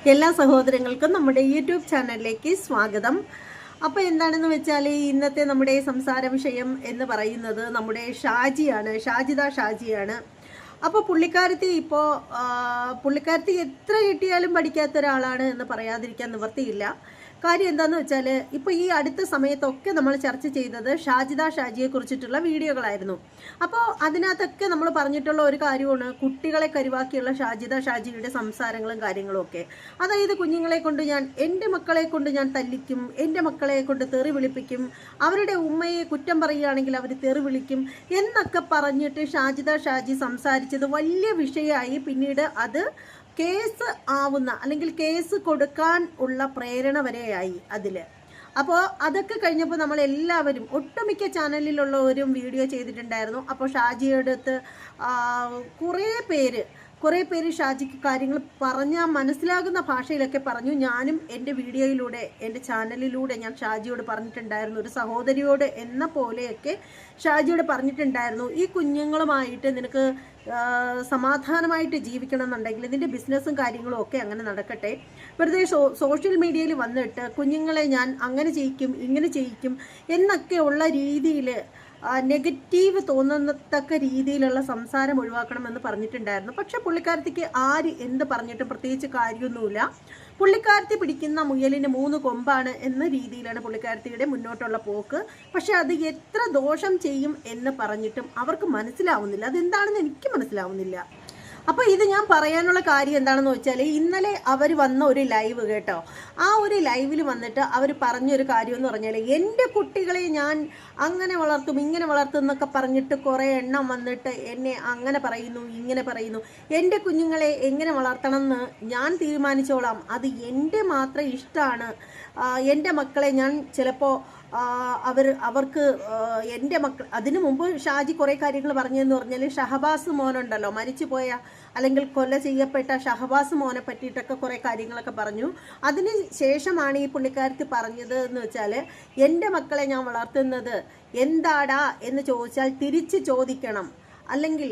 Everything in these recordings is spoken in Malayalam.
എല്ലാ സഹോദരങ്ങൾക്കും നമ്മുടെ യൂട്യൂബ് ചാനലിലേക്ക് സ്വാഗതം. അപ്പോൾ എന്താണെന്ന് വെച്ചാൽ ഇന്നത്തെ നമ്മുടെ സംസാര വിഷയം എന്ന് പറയുന്നത് നമ്മുടെ ഷാജിദ ഷാജിയാണ്. അപ്പോൾ പുള്ളിക്കാരത്തി എത്ര കിട്ടിയാലും പഠിക്കാത്ത ഒരാളാണ് എന്ന് പറയാതിരിക്കാൻ നിവർത്തിയില്ല. കാര്യം എന്താണെന്ന് വെച്ചാൽ ഇപ്പോൾ ഈ അടുത്ത സമയത്തൊക്കെ നമ്മൾ ചർച്ച ചെയ്തത് ഷാജിദ ഷാജിയെ കുറിച്ചിട്ടുള്ള വീഡിയോകളായിരുന്നു. അപ്പോൾ അതിനകത്തൊക്കെ നമ്മൾ പറഞ്ഞിട്ടുള്ള ഒരു കാര്യമാണ് കുട്ടികളെ കരുവാക്കിയുള്ള ഷാജിദ ഷാജിയുടെ സംസാരങ്ങളും കാര്യങ്ങളും ഒക്കെ. അതായത് കുഞ്ഞുങ്ങളെ കൊണ്ട് എൻ്റെ മക്കളെ കൊണ്ട് ഞാൻ തല്ലിക്കും, എൻ്റെ മക്കളെ കൊണ്ട് തെറി വിളിപ്പിക്കും, അവരുടെ ഉമ്മയെ കുറ്റം പറയുകയാണെങ്കിൽ അവർ തെറി വിളിക്കും എന്നൊക്കെ പറഞ്ഞിട്ട് ഷാജിദ ഷാജി സംസാരിച്ചത് വലിയ വിഷയമായി. പിന്നീട് അത് കേസ് ആവുന്ന അല്ലെങ്കിൽ കേസ് കൊടുക്കാൻ ഉള്ള പ്രേരണ വരെയായി അതിൽ. അപ്പോൾ അതൊക്കെ കഴിഞ്ഞപ്പോൾ നമ്മൾ എല്ലാവരും ഒട്ടുമിക്ക ചാനലിലുള്ളവരും വീഡിയോ ചെയ്തിട്ടുണ്ടായിരുന്നു. അപ്പോൾ ഷാജിയുടെ അടുത്ത് കുറേ പേര് ഷാജിക്ക് കാര്യങ്ങൾ പറഞ്ഞാൽ മനസ്സിലാകുന്ന ഭാഷയിലൊക്കെ പറഞ്ഞു. ഞാനും എൻ്റെ വീഡിയോയിലൂടെ എൻ്റെ ചാനലിലൂടെ ഞാൻ ഷാജിയോട് പറഞ്ഞിട്ടുണ്ടായിരുന്നു, ഒരു സഹോദരിയോട് എന്ന പോലെയൊക്കെ ഷാജിയോട് പറഞ്ഞിട്ടുണ്ടായിരുന്നു, ഈ കുഞ്ഞുങ്ങളുമായിട്ട് നിനക്ക് സമാധാനമായിട്ട് ജീവിക്കണം എന്നുണ്ടെങ്കിൽ ഇതിൻ്റെ ബിസിനസ്സും കാര്യങ്ങളും ഒക്കെ അങ്ങനെ നടക്കട്ടെ. വെറുതെ സോഷ്യൽ മീഡിയയിൽ വന്നിട്ട് കുഞ്ഞുങ്ങളെ ഞാൻ അങ്ങനെ ചെയ്യിക്കും ഇങ്ങനെ ചെയ്യിക്കും എന്നൊക്കെയുള്ള രീതിയിൽ നെഗറ്റീവ് തോന്നത്തക്ക രീതിയിലുള്ള സംസാരം ഒഴിവാക്കണമെന്ന് പറഞ്ഞിട്ടുണ്ടായിരുന്നു. പക്ഷെ പുള്ളിക്കാരത്തിക്ക് ആര് എന്ത് പറഞ്ഞിട്ടും പ്രത്യേകിച്ച് കാര്യമൊന്നുമില്ല. പുള്ളിക്കാരത്തി പിടിക്കുന്ന മുയലിന് 3 കൊമ്പാണ് എന്ന രീതിയിലാണ് പുള്ളിക്കാരത്തിയുടെ മുന്നോട്ടുള്ള പോക്ക്. പക്ഷെ അത് എത്ര ദോഷം ചെയ്യും എന്ന് പറഞ്ഞിട്ടും അവർക്ക് മനസ്സിലാവുന്നില്ല. അതെന്താണെന്ന് എനിക്ക് മനസ്സിലാവുന്നില്ല. അപ്പോൾ ഇത് ഞാൻ പറയാനുള്ള കാര്യം എന്താണെന്ന് വെച്ചാൽ ഇന്നലെ അവർ വന്ന ഒരു ലൈവ് കേട്ടോ. ആ ഒരു ലൈവിൽ വന്നിട്ട് അവർ പറഞ്ഞൊരു കാര്യം എന്ന് പറഞ്ഞാൽ എൻ്റെ കുട്ടികളെ ഞാൻ അങ്ങനെ വളർത്തും ഇങ്ങനെ വളർത്തും എന്നൊക്കെ പറഞ്ഞിട്ട് കുറേ എണ്ണം വന്നിട്ട് എന്നെ അങ്ങനെ പറയുന്നു ഇങ്ങനെ പറയുന്നു. എൻ്റെ കുഞ്ഞുങ്ങളെ എങ്ങനെ വളർത്തണം എന്ന് ഞാൻ തീരുമാനിച്ചോളാം, അത് എൻ്റെ മാത്രം ഇഷ്ടമാണ്. എൻ്റെ മക്കളെ ഞാൻ ചിലപ്പോൾ അവർക്ക് എൻ്റെ മക്കൾ, അതിനു മുമ്പ് ഷാജി കുറേ കാര്യങ്ങൾ പറഞ്ഞതെന്ന് പറഞ്ഞാൽ ഷഹബാസ് മോനുണ്ടല്ലോ, മരിച്ചുപോയ അല്ലെങ്കിൽ കൊല ചെയ്യപ്പെട്ട ഷഹബാസ് മോനെ പറ്റിയിട്ടൊക്കെ കുറേ കാര്യങ്ങളൊക്കെ പറഞ്ഞു. അതിന് ശേഷമാണ് ഈ പുള്ളിക്കാരത്തി പറഞ്ഞത് എന്ന് വെച്ചാൽ എൻ്റെ മക്കളെ ഞാൻ വളർത്തുന്നത് എന്താടാ എന്ന് ചോദിച്ചാൽ തിരിച്ച് ചോദിക്കണം, അല്ലെങ്കിൽ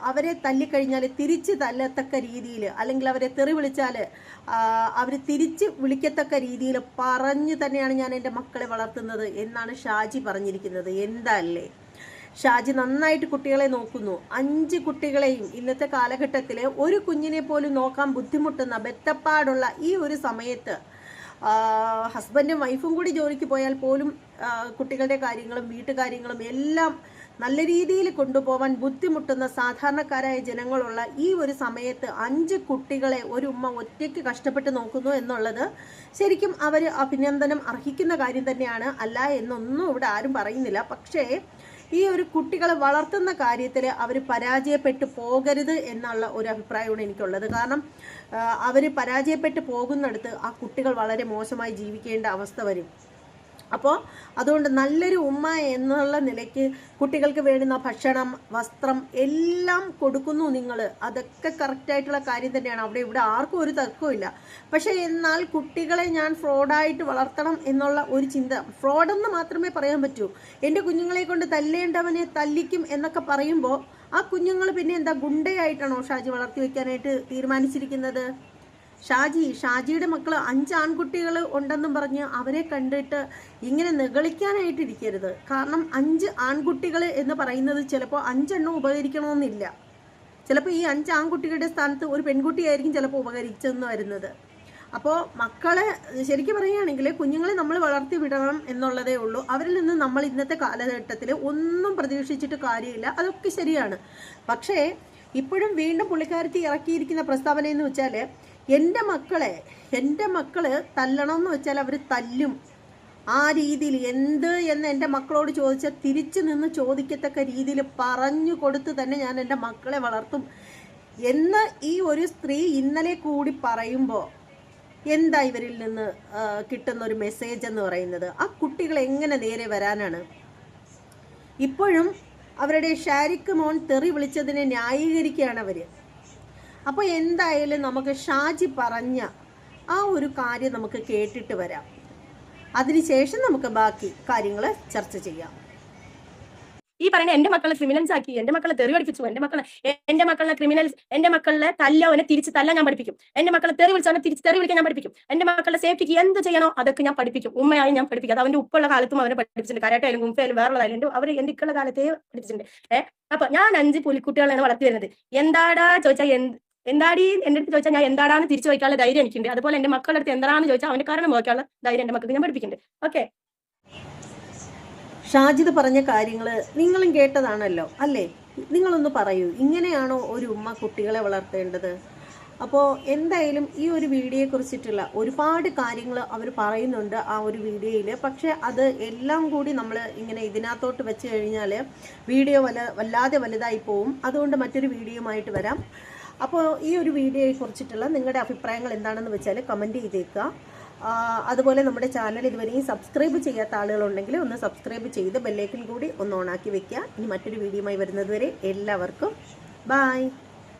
അവരെ തല്ലിക്കഴിഞ്ഞാൽ തിരിച്ച് തല്ലത്തക്ക രീതിയിൽ, അല്ലെങ്കിൽ അവരെ തെറി വിളിച്ചാൽ അവർ തിരിച്ച് വിളിക്കത്തക്ക രീതിയിൽ പറഞ്ഞു തന്നെയാണ് ഞാൻ എൻ്റെ മക്കളെ വളർത്തുന്നത് എന്നാണ് ഷാജി പറഞ്ഞിരിക്കുന്നത്. എന്തല്ലേ ഷാജി നന്നായിട്ട് കുട്ടികളെ നോക്കുന്നു. 5 കുട്ടികളെയും ഇന്നത്തെ കാലഘട്ടത്തിൽ ഒരു കുഞ്ഞിനെ പോലും നോക്കാൻ ബുദ്ധിമുട്ടുന്ന ബെത്തപ്പാടുള്ള ഈ ഒരു സമയത്ത് ഹസ്ബൻഡും വൈഫും കൂടി ജോലിക്ക് പോയാൽ പോലും കുട്ടികളുടെ കാര്യങ്ങളും വീട്ടുകാര്യങ്ങളും എല്ലാം നല്ല രീതിയിൽ കൊണ്ടുപോകാൻ ബുദ്ധിമുട്ടുന്ന സാധാരണക്കാരായ ജനങ്ങളുള്ള ഈ ഒരു സമയത്ത് 5 കുട്ടികളെ ഒരു ഉമ്മ ഒറ്റയ്ക്ക് കഷ്ടപ്പെട്ട് നോക്കുന്നു എന്നുള്ളത് ശരിക്കും അവർ അഭിനന്ദനം അർഹിക്കുന്ന കാര്യം തന്നെയാണ്. അല്ല എന്നൊന്നും ഇവിടെ ആരും പറയുന്നില്ല. പക്ഷേ ഈ ഒരു കുട്ടികളെ വളർത്തുന്ന കാര്യത്തിൽ അവർ പരാജയപ്പെട്ടു പോകരുത് എന്നുള്ള ഒരു അഭിപ്രായമാണ് എനിക്കുള്ളത്. കാരണം അവർ പരാജയപ്പെട്ടു പോകുന്നിടത്ത് ആ കുട്ടികൾ വളരെ മോശമായി ജീവിക്കേണ്ട അവസ്ഥ വരും. അപ്പോൾ അതുകൊണ്ട് നല്ലൊരു ഉമ്മ എന്നുള്ള നിലയ്ക്ക് കുട്ടികൾക്ക് വേണ്ടുന്ന ഭക്ഷണം, വസ്ത്രം എല്ലാം കൊടുക്കുന്നു നിങ്ങൾ. അതൊക്കെ കറക്റ്റായിട്ടുള്ള കാര്യം തന്നെയാണ്. ഇവിടെ ആർക്കും ഒരു തർക്കമില്ല. പക്ഷേ എന്നാൽ കുട്ടികളെ ഞാൻ ഫ്രോഡായിട്ട് വളർത്തണം എന്നുള്ള ഒരു ചിന്ത, ഫ്രോഡെന്ന് മാത്രമേ പറയാൻ പറ്റൂ. എൻ്റെ കുഞ്ഞുങ്ങളെ കൊണ്ട് തല്ലേണ്ടവനെ തല്ലിക്കും എന്നൊക്കെ പറയുമ്പോൾ ആ കുഞ്ഞുങ്ങൾ പിന്നെ എന്താ ഗുണ്ടയായിട്ടാണോ ഷാജി വളർത്തി വയ്ക്കാനായിട്ട് തീരുമാനിച്ചിരിക്കുന്നത്? ഷാജിയുടെ മക്കൾ 5 ആൺകുട്ടികൾ ഉണ്ടെന്നും പറഞ്ഞ് അവരെ കണ്ടിട്ട് ഇങ്ങനെ നിഗളിക്കാനായിട്ടിരിക്കരുത്. കാരണം 5 ആൺകുട്ടികൾ എന്ന് പറയുന്നത് ചിലപ്പോൾ 5 എണ്ണം ഉപകരിക്കണമെന്നില്ല. ചിലപ്പോൾ ഈ 5 ആൺകുട്ടികളുടെ സ്ഥാനത്ത് ഒരു പെൺകുട്ടിയായിരിക്കും ചിലപ്പോൾ ഉപകരിച്ചെന്ന് വരുന്നത്. അപ്പോൾ മക്കളെ ശരിക്കും പറയുകയാണെങ്കിൽ കുഞ്ഞുങ്ങളെ നമ്മൾ വളർത്തി വിടണം എന്നുള്ളതേ ഉള്ളൂ. അവരിൽ നിന്ന് നമ്മൾ ഇന്നത്തെ കാലഘട്ടത്തിൽ ഒന്നും പ്രതീക്ഷിച്ചിട്ട് കാര്യമില്ല. അതൊക്കെ ശരിയാണ്. പക്ഷേ ഇപ്പോഴും വീണ്ടും പുള്ളിക്കാരത്തി ഇറക്കിയിരിക്കുന്ന പ്രസ്താവന എന്ന് വെച്ചാൽ എൻ്റെ മക്കള് തല്ലണം എന്ന് വെച്ചാൽ അവർ തല്ലും. ആ രീതിയിൽ എന്ത് എന്ന് എൻ്റെ മക്കളോട് ചോദിച്ചാൽ തിരിച്ചു നിന്ന് ചോദിക്കത്തക്ക രീതിയിൽ പറഞ്ഞു കൊടുത്ത് തന്നെ ഞാൻ എൻ്റെ മക്കളെ വളർത്തും എന്ന് ഈ ഒരു സ്ത്രീ ഇന്നലെ കൂടി പറയുമ്പോൾ എന്താ ഇവരിൽ നിന്ന് കിട്ടുന്ന ഒരു മെസ്സേജ് എന്ന് പറയുന്നത്? ആ കുട്ടികൾ എങ്ങനെ നേരെ വരാനാണ്? ഇപ്പോഴും അവരുടെ ഷാരിക്ക് മോൻ തെറി വിളിച്ചതിനെ ന്യായീകരിക്കുകയാണ് അവർ. അപ്പോൾ എന്തായാലും നമുക്ക് ഷാജി പറഞ്ഞ ആ ഒരു കാര്യം നമുക്ക് കേട്ടിട്ട് വരാം. അതിനുശേഷം നമുക്ക് ബാക്കി കാര്യങ്ങൾ ചർച്ച ചെയ്യാം. ഈ പറയുന്ന എന്റെ മക്കളെ ക്രിമിനൽസ് ആക്കി, എന്റെ മക്കളെ തെറി പഠിപ്പിച്ചു, എന്റെ മക്കളെ ക്രിമിനൽസ്, എന്റെ മക്കളെ തല്ലവനെ തിരിച്ച് തല്ലാൻ ഞാൻ പഠിപ്പിക്കും, എന്റെ മക്കളെ തെറി വിളിച്ചവനെ തിരിച്ച് തെറി വിളിക്കാൻ ഞാൻ പഠിപ്പിക്കും, എന്റെ മക്കളുടെ സേഫ്റ്റിക്ക് എന്ത് ചെയ്യണോ അതൊക്കെ ഞാൻ പഠിപ്പിക്കും, ഉമ്മയായി ഞാൻ പഠിപ്പിക്കും. അത് അവന്റെ ഉപ്പുള്ള കാലത്തും അവനെ പഠിപ്പിച്ചിട്ടുണ്ട്, കരാട്ടായാലും ഗുംഫയായാലും വേറുള്ളതായാലും അവർ എന്റെ ഇക്കുള്ള കാലത്തേ പഠിപ്പിച്ചിട്ടുണ്ട്. അപ്പൊ ഞാൻ 5 പുലിക്കുട്ടികളാണ് വളർത്തി വരുന്നത്. എന്താടാ ചോദിച്ചാൽ എന്താടി എന്റെ അടുത്ത് ചോദിച്ചാൽ ഞാൻ എന്താടാന്ന് തിരിച്ചു ചോദിക്കാനുള്ള ധൈര്യം എനിക്കുണ്ട്. അതുപോലെ എന്റെ മക്കളുടെ അടുത്ത് എന്താണെന്ന് ചോദിച്ചാൽ അവന്റെ കാരണം നോക്കാനുള്ള ധൈര്യം എന്റെ മക്കൾക്ക് ഞാൻ പഠിപ്പിക്കുന്നുണ്ട്. ഓക്കെ, ഷാജിദ് പറഞ്ഞ കാര്യങ്ങൾ നിങ്ങളും കേട്ടതാണല്ലോ അല്ലേ? നിങ്ങളൊന്ന് പറയൂ, ഇങ്ങനെയാണോ ഒരു ഉമ്മ കുട്ടികളെ വളർത്തേണ്ടത്? അപ്പോൾ എന്തായാലും ഈ ഒരു വീഡിയോയെ കുറിച്ചിട്ടുള്ള ഒരുപാട് കാര്യങ്ങൾ അവർ പറയുന്നുണ്ട് ആ ഒരു വീഡിയോയിൽ. പക്ഷേ അത് എല്ലാം കൂടി നമ്മൾ ഇങ്ങനെ ഇതിനകത്തോട്ട് വെച്ച് കഴിഞ്ഞാൽ വീഡിയോ വല്ലാതെ വലുതായി പോവും. അതുകൊണ്ട് മറ്റൊരു വീഡിയോയുമായിട്ട് വരാം. അപ്പോൾ ഈ ഒരു വീഡിയോയെ കുറിച്ചിട്ടുള്ള നിങ്ങളുടെ അഭിപ്രായങ്ങൾ എന്താണെന്ന് വെച്ചാൽ കമൻറ്റ് ചെയ്തേക്കുക. അതുപോലെ നമ്മുടെ ചാനൽ ഇതുവരെയും സബ്സ്ക്രൈബ് ചെയ്യാത്ത ആളുകളുണ്ടെങ്കിൽ ഒന്ന് സബ്സ്ക്രൈബ് ചെയ്ത് ബെല്ലൈക്കൻ കൂടി ഒന്ന് ഓണാക്കി വെക്കുക. ഇനി മറ്റൊരു വീഡിയോയുമായി വരുന്നത് വരെ എല്ലാവർക്കും ബൈ.